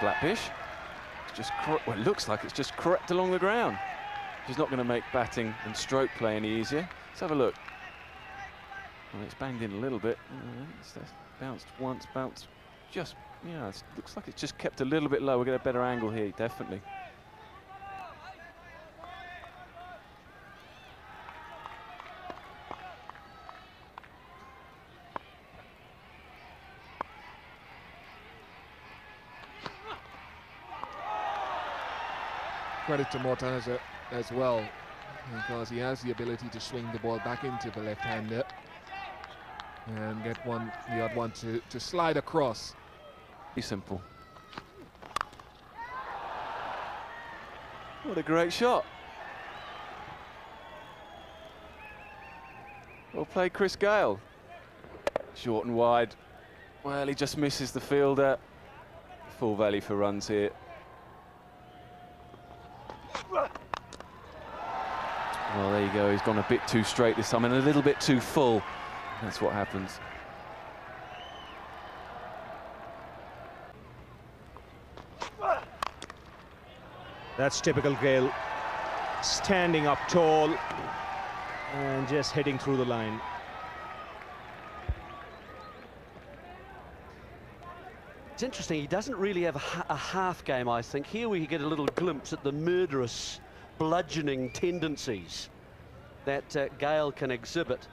Flatfish. It's just, well, it looks like it's just correct along the ground. She's not going to make batting and stroke play any easier. Let's have a look. Well, it's banged in a little bit. It's bounced once, bounced just, yeah, it looks like it's just kept a little bit low. We'll get a better angle here, definitely. Credit to Mortaza as well, because he has the ability to swing the ball back into the left-hander and get the odd one to slide across. Be simple. What a great shot. Well played, Chris Gayle. Short and wide. Well, he just misses the fielder. Full valley for runs here. Well, there you go. He's gone a bit too straight this time and a little bit too full. That's what happens. That's typical Gayle. Standing up tall and just heading through the line. It's interesting, he doesn't really have a half game, I think. Here we get a little glimpse at the murderous, bludgeoning tendencies that Gayle can exhibit.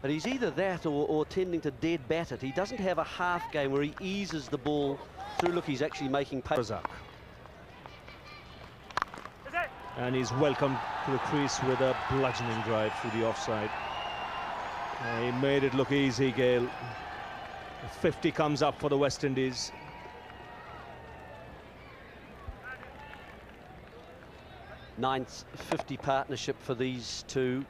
But he's either that or tending to dead bat it. He doesn't have a half game where he eases the ball through. Look, he's actually making pace. And he's welcomed to the crease with a bludgeoning drive through the offside. He made it look easy, Gayle. 50 comes up for the West Indies. Ninth 50 partnership for these two.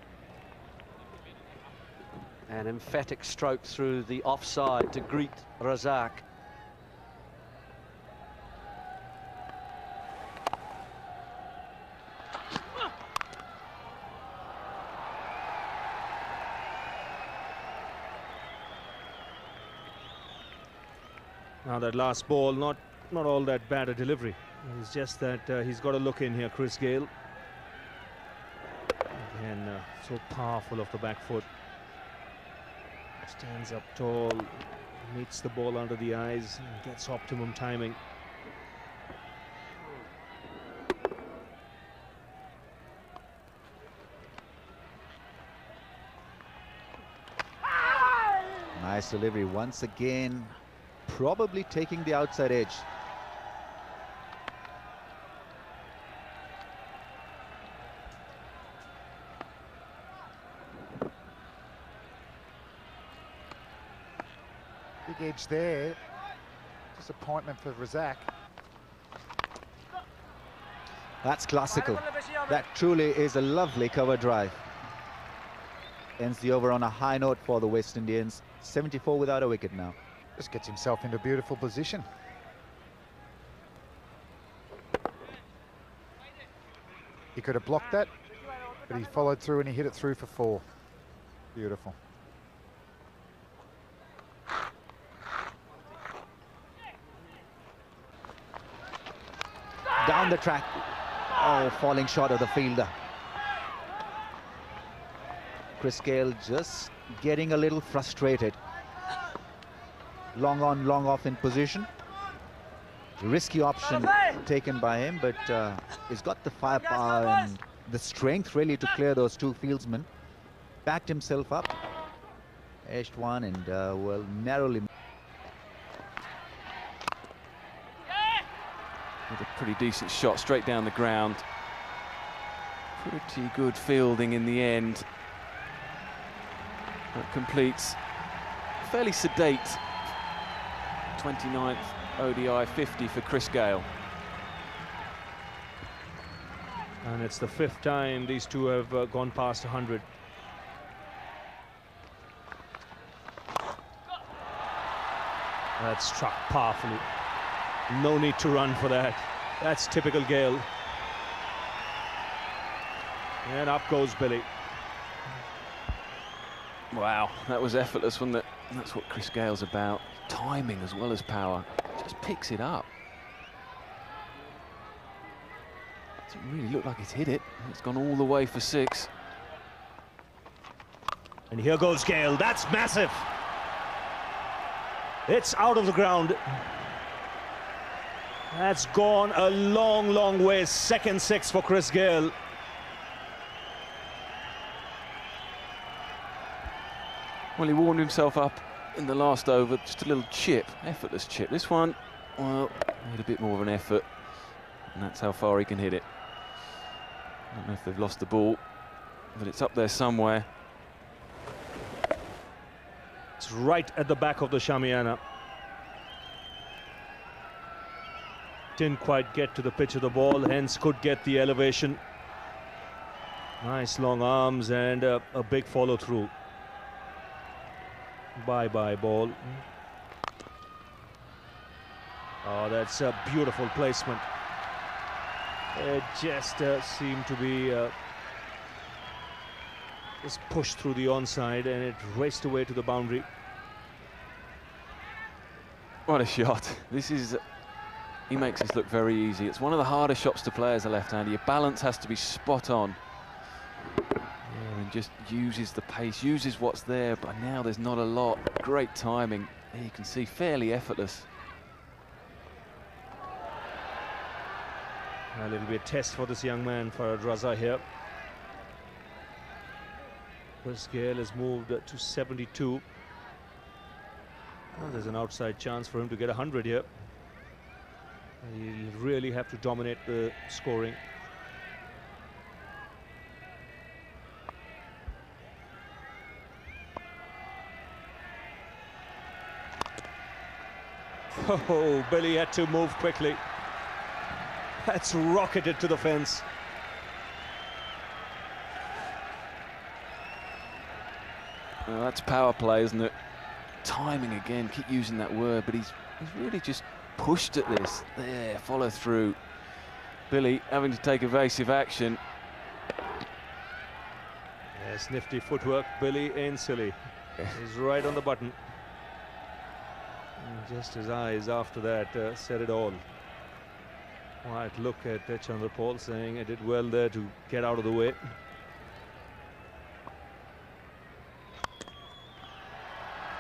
An emphatic stroke through the offside to greet Razak. Now that last ball, not all that bad a delivery. It's just that he's got to look in here, Chris Gayle. Again, so powerful off the back foot. Stands up tall, meets the ball under the eyes, and gets optimum timing. Nice delivery once again. Probably taking the outside edge. Big edge there. Disappointment for Razak. That's classical. That truly is a lovely cover drive. Ends the over on a high note for the West Indians. 74 without a wicket now. Just gets himself into a beautiful position. He could have blocked that, but he followed through and he hit it through for 4. Beautiful. Down the track. Oh, falling short of the fielder. Chris Gayle just getting a little frustrated. Long on, long off in position. Risky option taken by him, but he's got the firepower and the strength really to clear those two fieldsmen. Backed himself up. Edged one and, well, narrowly. With a pretty decent shot straight down the ground. Pretty good fielding in the end. That completes fairly sedate 29th ODI 50 for Chris Gayle. And it's the 5th time these two have gone past 100. That's struck powerfully. No need to run for that. That's typical Gayle. And up goes Billy. Wow, that was effortless, wasn't it? That's what Chris Gayle's about. Timing as well as power. Just picks it up. Doesn't really look like he's hit it. It's gone all the way for 6. And here goes Gayle. That's massive. It's out of the ground. That's gone a long, long way. Second 6 for Chris Gayle. Well, he warmed himself up in the last over. Just a little chip, effortless chip. This one, well, made a bit more of an effort. And that's how far he can hit it. I don't know if they've lost the ball, but it's up there somewhere. It's right at the back of the Shamiana. Didn't quite get to the pitch of the ball, hence could get the elevation. Nice long arms and a big follow through. Bye-bye ball. Oh, that's a beautiful placement. It just seemed to be just pushed through the onside and it raced away to the boundary. What a shot. This is... He makes this look very easy. It's one of the harder shots to play as a left-hander. Your balance has to be spot on. Yeah, and just uses the pace, uses what's there, but now there's not a lot. Great timing. There you can see, fairly effortless. A little bit test for this young man, Farhad Raza here. Chris Gayle has moved to 72. Well, there's an outside chance for him to get 100 here. He'll really have to dominate the scoring. Oh, Billy had to move quickly. That's rocketed to the fence. Well, that's power play, isn't it? Timing again, keep using that word, but he's really just pushed at this. There, follow through. Billy having to take evasive action. Yes, nifty footwork. Billy ain't silly. He's right on the button. And just his eyes after that said it all. Quiet look at Chandrapal saying I did well there to get out of the way.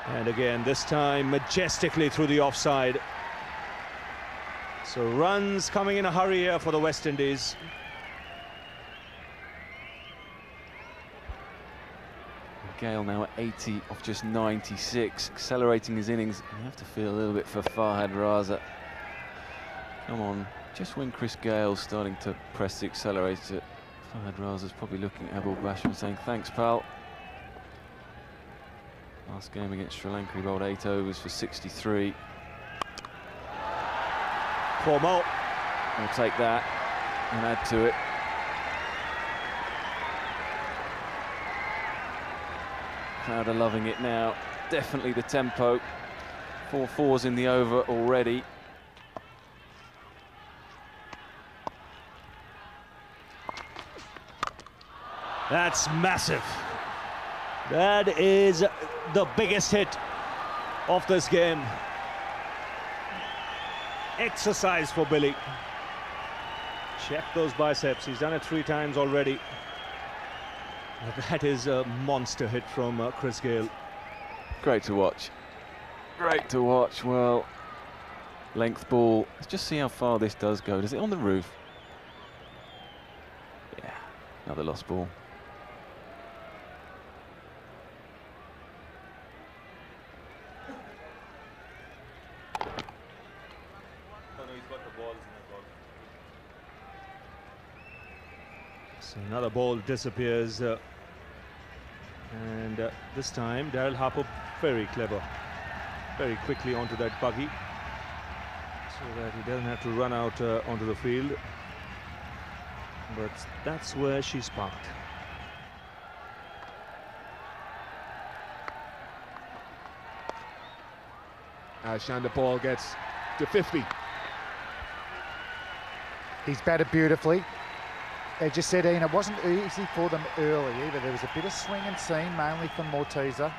And again, this time majestically through the offside. So runs coming in a hurry here for the West Indies. Gayle now at 80 off just 96, accelerating his innings. You have to feel a little bit for Farhad Raza. Come on, just when Chris Gayle's starting to press the accelerator, Farhad Raza's probably looking at Abul Basham saying, thanks, pal. Last game against Sri Lanka, he bowled 8 overs for 63. 4 more. We'll take that and add to it. Crowd are loving it now. Definitely the tempo. 4 fours in the over already. That's massive. That is the biggest hit of this game. Exercise for Billy. Check those biceps. He's done it 3 times already. That is a monster hit from Chris Gayle. Great to watch. Great to watch. Well, length ball. Let's just see how far this does go. Does it on the roof? Yeah, another lost ball. So another ball disappears. And this time, Daryl Harper very clever. Very quickly onto that buggy. So that he doesn't have to run out onto the field. But that's where she's parked. Chandrapal gets to 50. He's batted beautifully. They just said, Ian, it wasn't easy for them early either. There was a bit of swing and seam, mainly from Malteser.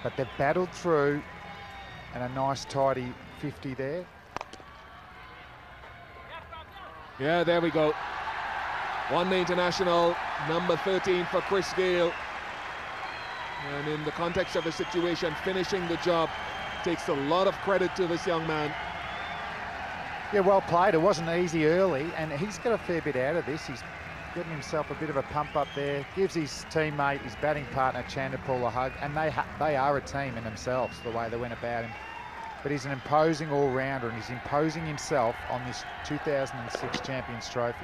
But they've battled through, and a nice tidy 50 there. Yeah, there we go. One international, number 13 for Chris Gayle. And in the context of the situation, finishing the job takes a lot of credit to this young man. Yeah, well played. It wasn't easy early, and he's got a fair bit out of this. He's getting himself a bit of a pump up there, gives his teammate, his batting partner, Chanderpaul, a hug, and they are a team in themselves, the way they went about him. But he's an imposing all-rounder, and he's imposing himself on this 2006 Champions Trophy.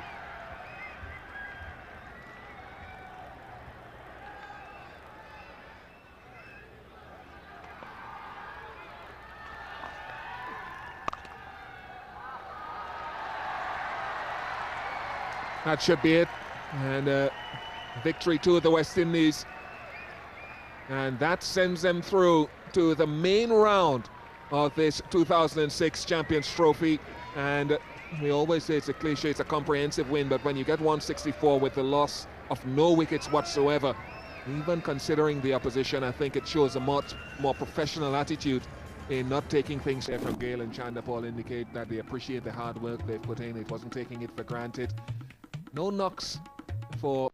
That should be it. And victory to the West Indies. And that sends them through to the main round of this 2006 Champions Trophy. And we always say it's a cliche, it's a comprehensive win, but when you get 164 with the loss of no wickets whatsoever, even considering the opposition, I think it shows a much more professional attitude in not taking things there from Gayle and Chanderpaul. Indicate that they appreciate the hard work they've put in. It wasn't taking it for granted. No knocks for